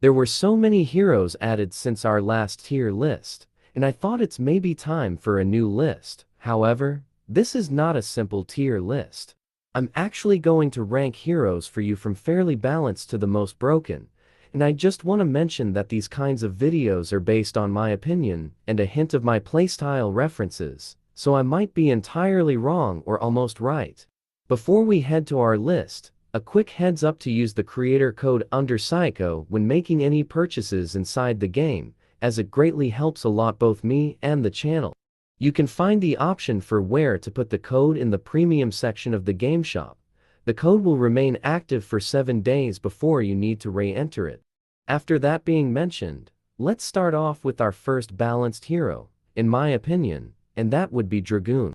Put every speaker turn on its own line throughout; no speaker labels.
There were so many heroes added since our last tier list, and I thought it's maybe time for a new list. However, this is not a simple tier list. I'm actually going to rank heroes for you from fairly balanced to the most broken, and I just want to mention that these kinds of videos are based on my opinion and a hint of my playstyle references, so I might be entirely wrong or almost right. Before we head to our list, a quick heads up to use the creator code UNDERSYCO when making any purchases inside the game, as it greatly helps a lot both me and the channel. You can find the option for where to put the code in the premium section of the game shop. The code will remain active for 7 days before you need to re-enter it. After that being mentioned, let's start off with our first balanced hero, in my opinion, and that would be Dragoon.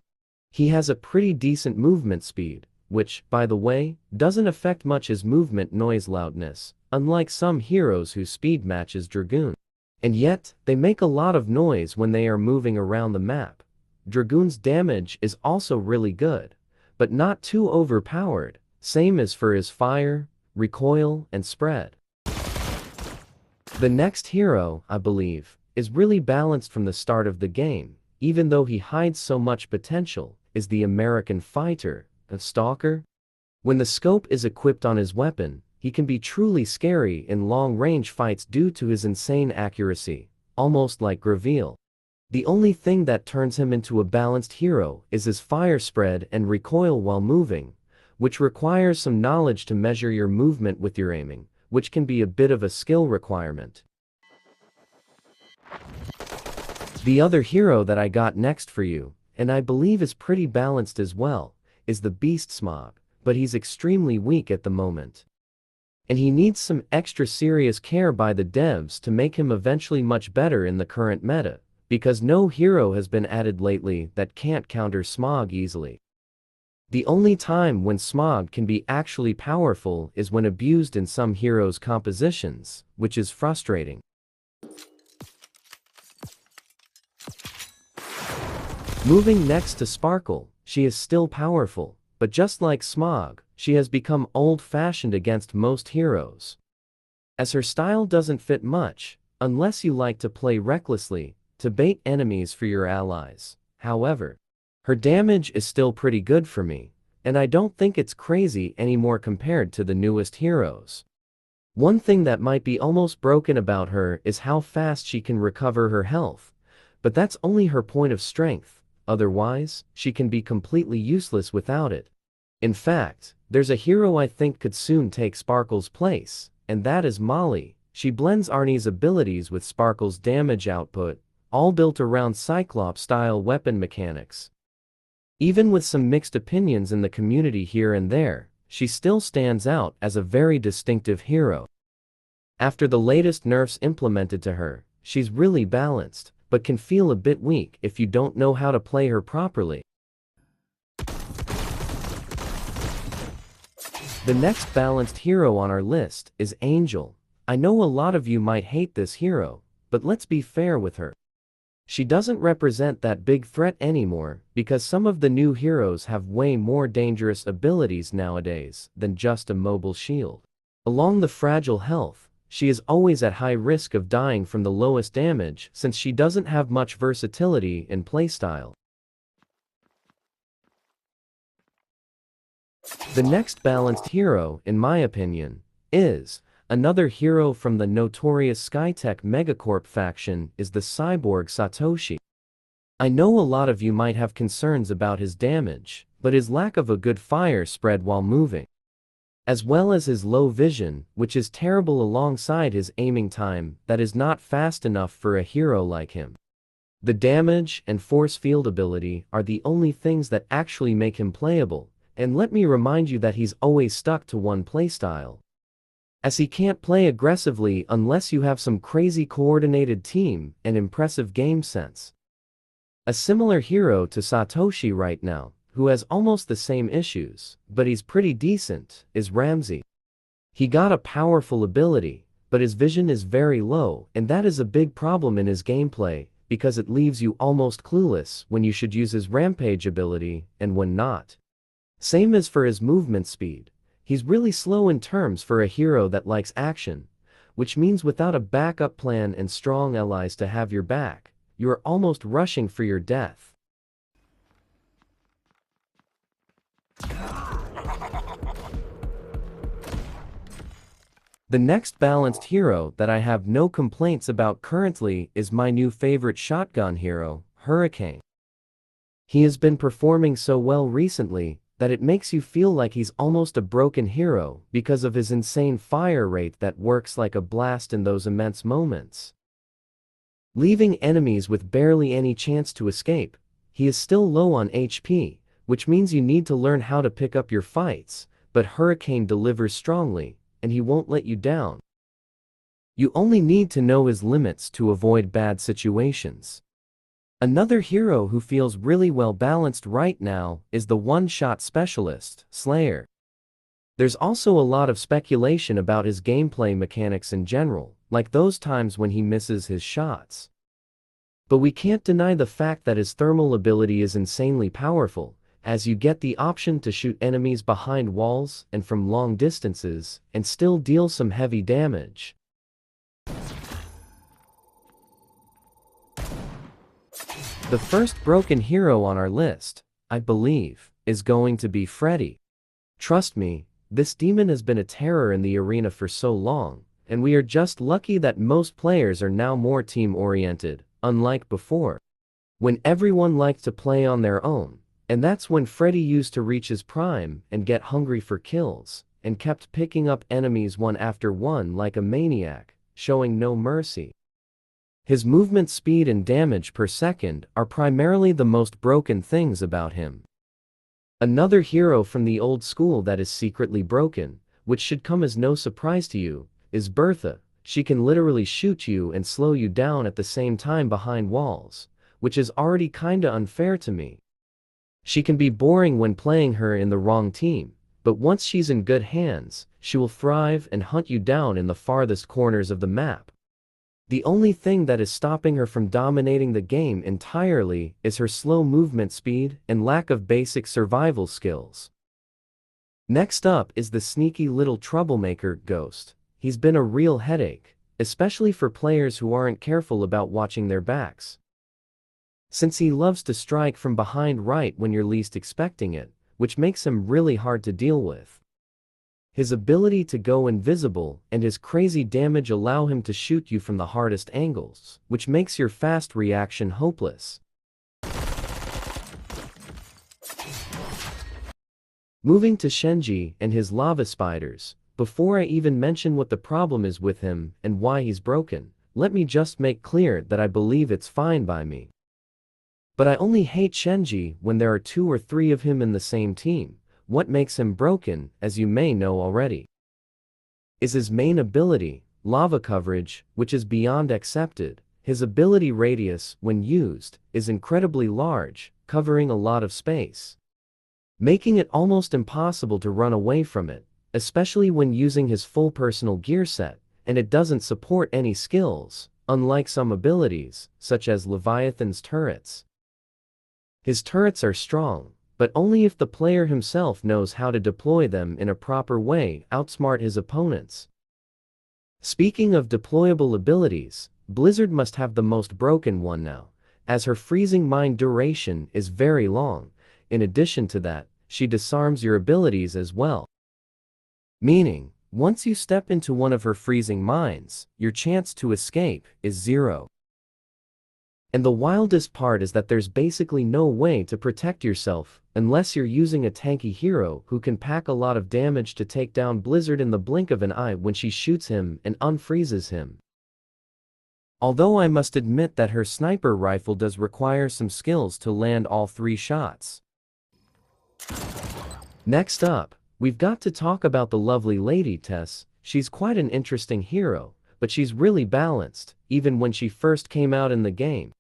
He has a pretty decent movement speed, which, by the way, doesn't affect much his movement noise loudness, unlike some heroes whose speed matches Dragoon. And yet, they make a lot of noise when they are moving around the map. Dragoon's damage is also really good, but not too overpowered, same as for his fire, recoil, and spread. The next hero, I believe, is really balanced from the start of the game, even though he hides so much potential, is the American fighter, a stalker. When the scope is equipped on his weapon, he can be truly scary in long-range fights due to his insane accuracy, almost like Reveal. The only thing that turns him into a balanced hero is his fire spread and recoil while moving, which requires some knowledge to measure your movement with your aiming, which can be a bit of a skill requirement. The other hero that I got next for you, and I believe is pretty balanced as well, is the Beast Smog, but he's extremely weak at the moment. And he needs some extra serious care by the devs to make him eventually much better in the current meta, because no hero has been added lately that can't counter Smog easily. The only time when Smog can be actually powerful is when abused in some heroes' compositions, which is frustrating. Moving next to Sparkle, she is still powerful, but just like Smog, she has become old-fashioned against most heroes. As her style doesn't fit much, unless you like to play recklessly, to bait enemies for your allies. However, her damage is still pretty good for me, and I don't think it's crazy anymore compared to the newest heroes. One thing that might be almost broken about her is how fast she can recover her health, but that's only her point of strength, otherwise, she can be completely useless without it. In fact, there's a hero I think could soon take Sparkle's place, and that is Molly. She blends Arnie's abilities with Sparkle's damage output, all built around Cyclops-style weapon mechanics. Even with some mixed opinions in the community here and there, she still stands out as a very distinctive hero. After the latest nerfs implemented to her, she's really balanced, but can feel a bit weak if you don't know how to play her properly. The next balanced hero on our list is Angel. I know a lot of you might hate this hero, but let's be fair with her. She doesn't represent that big threat anymore because some of the new heroes have way more dangerous abilities nowadays than just a mobile shield. Along the fragile health, she is always at high risk of dying from the lowest damage since she doesn't have much versatility in playstyle. The next balanced hero, in my opinion, is another hero from the notorious Skytech Megacorp faction is the cyborg Satoshi. I know a lot of you might have concerns about his damage, but his lack of a good fire spread while moving, as well as his low vision, which is terrible alongside his aiming time that is not fast enough for a hero like him. The damage and force field ability are the only things that actually make him playable, and let me remind you that he's always stuck to one playstyle, as he can't play aggressively unless you have some crazy coordinated team and impressive game sense. A similar hero to Satoshi right now, who has almost the same issues, but he's pretty decent, is Ramsey. He got a powerful ability, but his vision is very low, and that is a big problem in his gameplay, because it leaves you almost clueless when you should use his rampage ability and when not. Same as for his movement speed. He's really slow in terms for a hero that likes action, which means without a backup plan and strong allies to have your back, you are almost rushing for your death. The next balanced hero that I have no complaints about currently is my new favorite shotgun hero, Hurricane. He has been performing so well recently that it makes you feel like he's almost a broken hero because of his insane fire rate that works like a blast in those immense moments, leaving enemies with barely any chance to escape. He is still low on HP, which means you need to learn how to pick up your fights, but Hurricane delivers strongly, and he won't let you down. You only need to know his limits to avoid bad situations. Another hero who feels really well balanced right now is the one-shot specialist, Slayer. There's also a lot of speculation about his gameplay mechanics in general, like those times when he misses his shots. But we can't deny the fact that his thermal ability is insanely powerful, as you get the option to shoot enemies behind walls and from long distances, and still deal some heavy damage. The first broken hero on our list, I believe, is going to be Freddy. Trust me, this demon has been a terror in the arena for so long, and we are just lucky that most players are now more team-oriented, unlike before, when everyone liked to play on their own, and that's when Freddy used to reach his prime and get hungry for kills, and kept picking up enemies one after one like a maniac, showing no mercy. His movement speed and damage per second are primarily the most broken things about him. Another hero from the old school that is secretly broken, which should come as no surprise to you, is Bertha. She can literally shoot you and slow you down at the same time behind walls, which is already kinda unfair to me. She can be boring when playing her in the wrong team, but once she's in good hands, she will thrive and hunt you down in the farthest corners of the map. The only thing that is stopping her from dominating the game entirely is her slow movement speed and lack of basic survival skills. Next up is the sneaky little troublemaker, Ghost. He's been a real headache, especially for players who aren't careful about watching their backs, since he loves to strike from behind right when you're least expecting it, which makes him really hard to deal with. His ability to go invisible and his crazy damage allow him to shoot you from the hardest angles, which makes your fast reaction hopeless. Moving to Shenji and his lava spiders, before I even mention what the problem is with him and why he's broken, let me just make clear that I believe it's fine by me. But I only hate Shenji when there are 2 or 3 of him in the same team. What makes him broken, as you may know already, is his main ability, lava coverage, which is beyond accepted. His ability radius, when used, is incredibly large, covering a lot of space, making it almost impossible to run away from it, especially when using his full personal gear set, and it doesn't support any skills, unlike some abilities, such as Leviathan's turrets. His turrets are strong, but only if the player himself knows how to deploy them in a proper way, outsmart his opponents. Speaking of deployable abilities, Blizzard must have the most broken one now, as her freezing mind duration is very long. In addition to that, she disarms your abilities as well. Meaning, once you step into one of her freezing minds, your chance to escape is 0. And the wildest part is that there's basically no way to protect yourself unless you're using a tanky hero who can pack a lot of damage to take down Blizzard in the blink of an eye when she shoots him and unfreezes him. Although I must admit that her sniper rifle does require some skills to land all 3 shots. Next up, we've got to talk about the lovely Lady Tess. She's quite an interesting hero, but she's really balanced, even when she first came out in the game.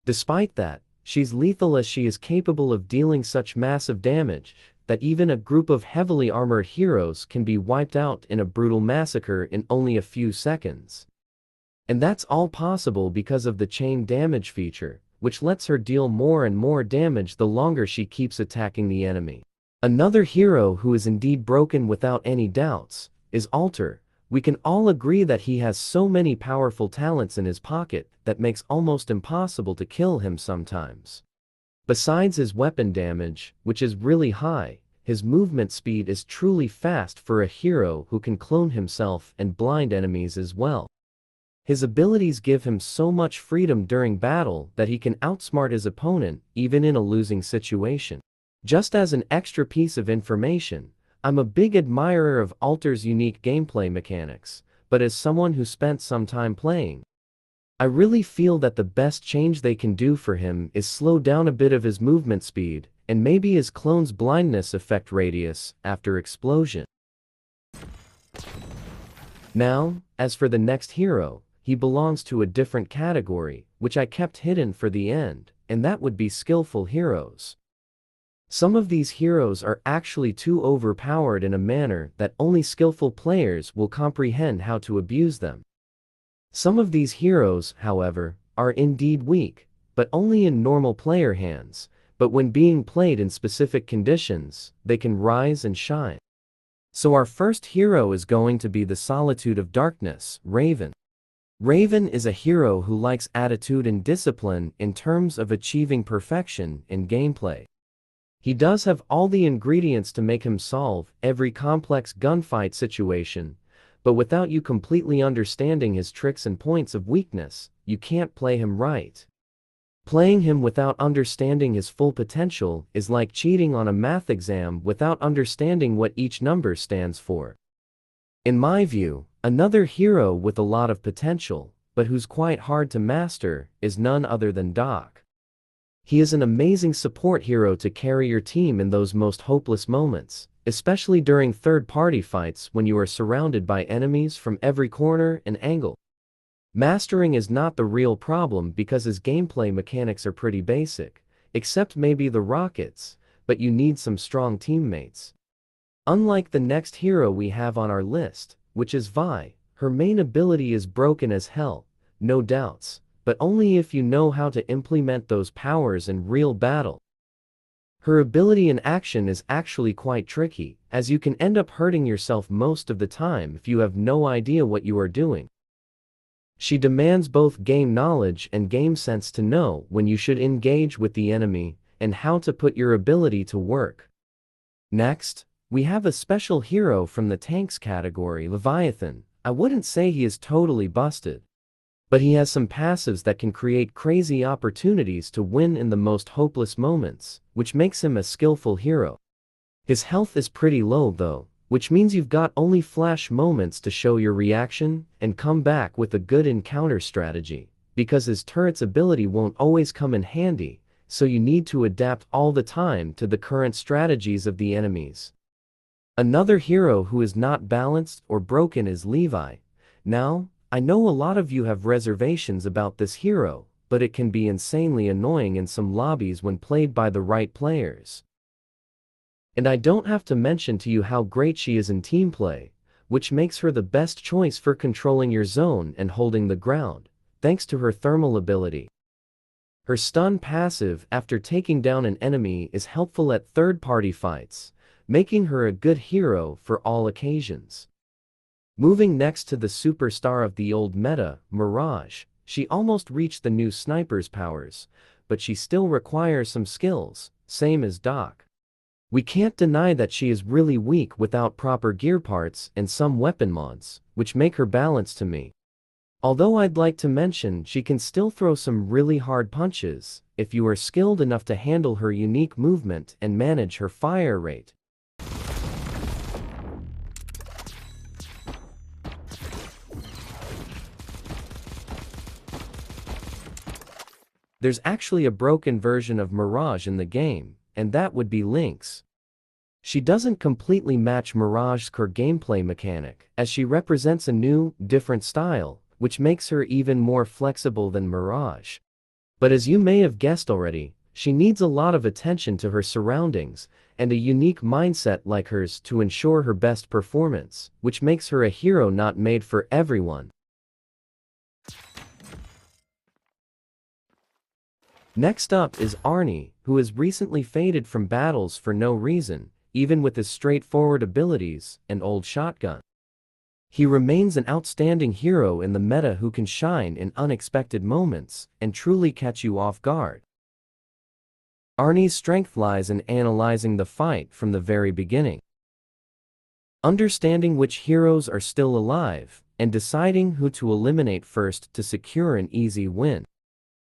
Despite that, she's lethal as she is capable of dealing such massive damage that even a group of heavily armored heroes can be wiped out in a brutal massacre in only a few seconds. And that's all possible because of the chain damage feature, which lets her deal more and more damage the longer she keeps attacking the enemy. Another hero who is indeed broken without any doubts is Alter. We can all agree that he has so many powerful talents in his pocket that makes almost impossible to kill him sometimes. Besides his weapon damage, which is really high, his movement speed is truly fast for a hero who can clone himself and blind enemies as well. His abilities give him so much freedom during battle that he can outsmart his opponent even in a losing situation. Just as an extra piece of information, I'm a big admirer of Alter's unique gameplay mechanics, but as someone who spent some time playing, I really feel that the best change they can do for him is slow down a bit of his movement speed, and maybe his clone's blindness effect radius after explosion. Now, as for the next hero, he belongs to a different category, which I kept hidden for the end, and that would be skillful heroes. Some of these heroes are actually too overpowered in a manner that only skillful players will comprehend how to abuse them. Some of these heroes, however, are indeed weak, but only in normal player hands, but when being played in specific conditions, they can rise and shine. So our first hero is going to be the Solitude of Darkness, Raven. Raven is a hero who likes attitude and discipline in terms of achieving perfection in gameplay. He does have all the ingredients to make him solve every complex gunfight situation, but without you completely understanding his tricks and points of weakness, you can't play him right. Playing him without understanding his full potential is like cheating on a math exam without understanding what each number stands for. In my view, another hero with a lot of potential, but who's quite hard to master, is none other than Doc. He is an amazing support hero to carry your team in those most hopeless moments, especially during third-party fights when you are surrounded by enemies from every corner and angle. Mastering is not the real problem because his gameplay mechanics are pretty basic, except maybe the rockets, but you need some strong teammates. Unlike the next hero we have on our list, which is Vi, her main ability is broken as hell, no doubts, but only if you know how to implement those powers in real battle. Her ability in action is actually quite tricky, as you can end up hurting yourself most of the time if you have no idea what you are doing. She demands both game knowledge and game sense to know when you should engage with the enemy and how to put your ability to work. Next, we have a special hero from the tanks category, Leviathan. I wouldn't say he is totally busted, but he has some passives that can create crazy opportunities to win in the most hopeless moments, which makes him a skillful hero. His health is pretty low though, which means you've got only flash moments to show your reaction and come back with a good encounter strategy, because his turret's ability won't always come in handy, so you need to adapt all the time to the current strategies of the enemies. Another hero who is not balanced or broken is Levi. Now, I know a lot of you have reservations about this hero, but it can be insanely annoying in some lobbies when played by the right players. And I don't have to mention to you how great she is in team play, which makes her the best choice for controlling your zone and holding the ground, thanks to her thermal ability. Her stun passive after taking down an enemy is helpful at third-party fights, making her a good hero for all occasions. Moving next to the superstar of the old meta, Mirage, she almost reached the new sniper's powers, but she still requires some skills, same as Doc. We can't deny that she is really weak without proper gear parts and some weapon mods, which make her balanced to me. Although I'd like to mention she can still throw some really hard punches, if you are skilled enough to handle her unique movement and manage her fire rate. There's actually a broken version of Mirage in the game, and that would be Lynx. She doesn't completely match Mirage's core gameplay mechanic, as she represents a new, different style, which makes her even more flexible than Mirage. But as you may have guessed already, she needs a lot of attention to her surroundings, and a unique mindset like hers to ensure her best performance, which makes her a hero not made for everyone. Next up is Arnie, who has recently faded from battles for no reason, even with his straightforward abilities and old shotgun. He remains an outstanding hero in the meta who can shine in unexpected moments and truly catch you off guard. Arnie's strength lies in analyzing the fight from the very beginning, understanding which heroes are still alive, and deciding who to eliminate first to secure an easy win.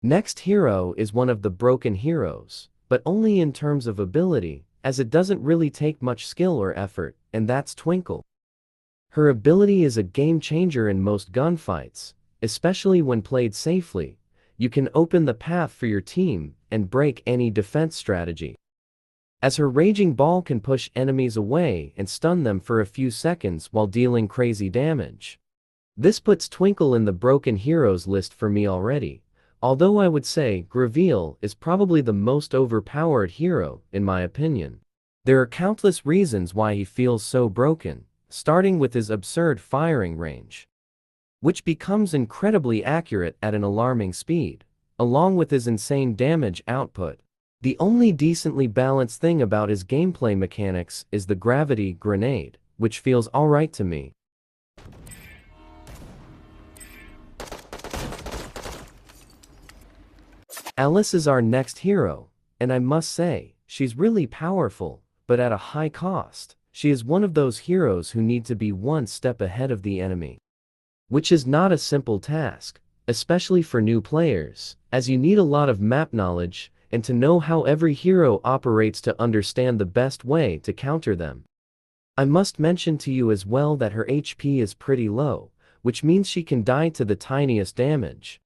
Next hero is one of the broken heroes, but only in terms of ability, as it doesn't really take much skill or effort, and that's Twinkle. Her ability is a game changer in most gunfights, especially when played safely. You can open the path for your team and break any defense strategy, as her raging ball can push enemies away and stun them for a few seconds while dealing crazy damage. This puts Twinkle in the broken heroes list for me already, although I would say Graveal is probably the most overpowered hero in my opinion. There are countless reasons why he feels so broken, starting with his absurd firing range, which becomes incredibly accurate at an alarming speed, along with his insane damage output. The only decently balanced thing about his gameplay mechanics is the gravity grenade, which feels alright to me. Alice is our next hero, and I must say, she's really powerful, but at a high cost. She is one of those heroes who need to be one step ahead of the enemy, which is not a simple task, especially for new players, as you need a lot of map knowledge and to know how every hero operates to understand the best way to counter them. I must mention to you as well that her HP is pretty low, which means she can die to the tiniest damage.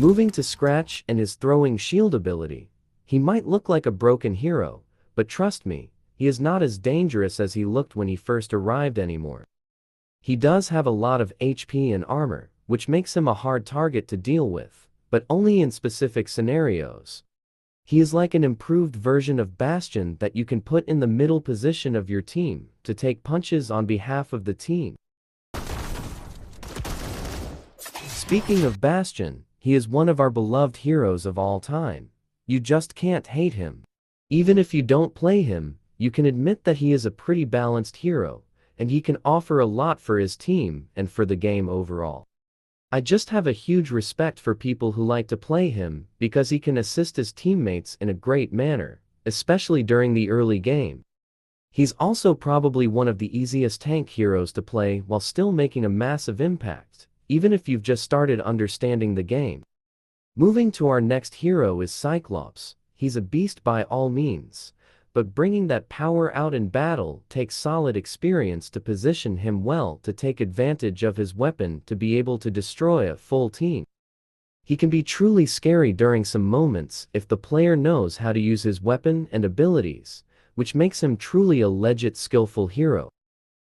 Moving to Scratch and his throwing shield ability, he might look like a broken hero, but trust me, he is not as dangerous as he looked when he first arrived anymore. He does have a lot of HP and armor, which makes him a hard target to deal with, but only in specific scenarios. He is like an improved version of Bastion that you can put in the middle position of your team to take punches on behalf of the team. Speaking of Bastion, he is one of our beloved heroes of all time. You just can't hate him. Even if you don't play him, you can admit that he is a pretty balanced hero, and he can offer a lot for his team and for the game overall. I just have a huge respect for people who like to play him because he can assist his teammates in a great manner, especially during the early game. He's also probably one of the easiest tank heroes to play while still making a massive impact, even if you've just started understanding the game. Moving to our next hero is Cyclops. He's a beast by all means, but bringing that power out in battle takes solid experience to position him well to take advantage of his weapon to be able to destroy a full team. He can be truly scary during some moments if the player knows how to use his weapon and abilities, which makes him truly a legit skillful hero.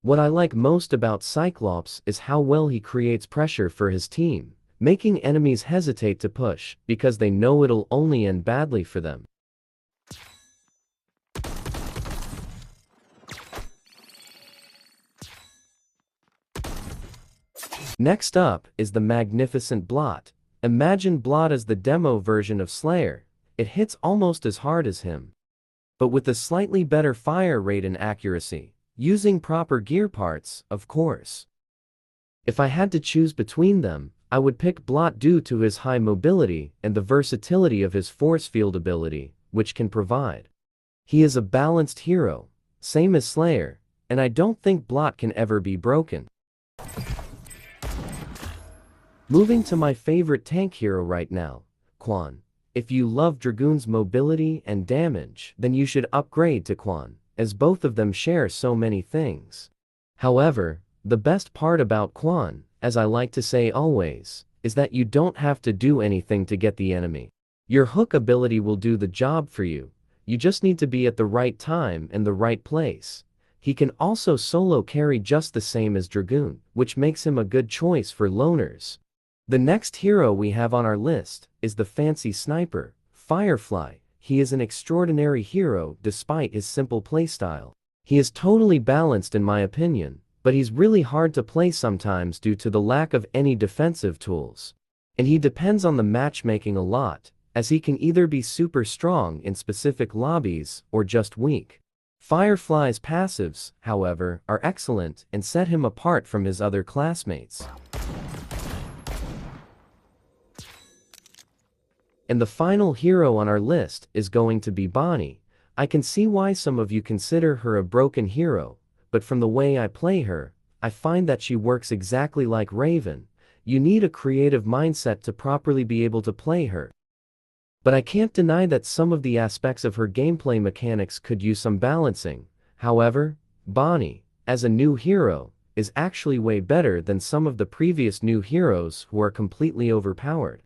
What I like most about Cyclops is how well he creates pressure for his team, making enemies hesitate to push because they know it'll only end badly for them. Next up is the magnificent Blot. Imagine Blot as the demo version of Slayer. It hits almost as hard as him, but with a slightly better fire rate and accuracy. Using proper gear parts, of course. If I had to choose between them, I would pick Blot due to his high mobility and the versatility of his force field ability, which can provide. He is a balanced hero, same as Slayer, and I don't think Blot can ever be broken. Moving to my favorite tank hero right now, Quan. If you love Dragoon's mobility and damage, then you should upgrade to Quan, as both of them share so many things. However, the best part about Quan, as I like to say always, is that you don't have to do anything to get the enemy. Your hook ability will do the job for you. You just need to be at the right time and the right place. He can also solo carry just the same as Dragoon, which makes him a good choice for loners. The next hero we have on our list is the fancy sniper, Firefly. He is an extraordinary hero despite his simple playstyle. He is totally balanced in my opinion, but he's really hard to play sometimes due to the lack of any defensive tools. And he depends on the matchmaking a lot, as he can either be super strong in specific lobbies or just weak. Firefly's passives, however, are excellent and set him apart from his other classmates. And the final hero on our list is going to be Bonnie. I can see why some of you consider her a broken hero, but from the way I play her, I find that she works exactly like Raven. You need a creative mindset to properly be able to play her. But I can't deny that some of the aspects of her gameplay mechanics could use some balancing. However, Bonnie, as a new hero, is actually way better than some of the previous new heroes who are completely overpowered.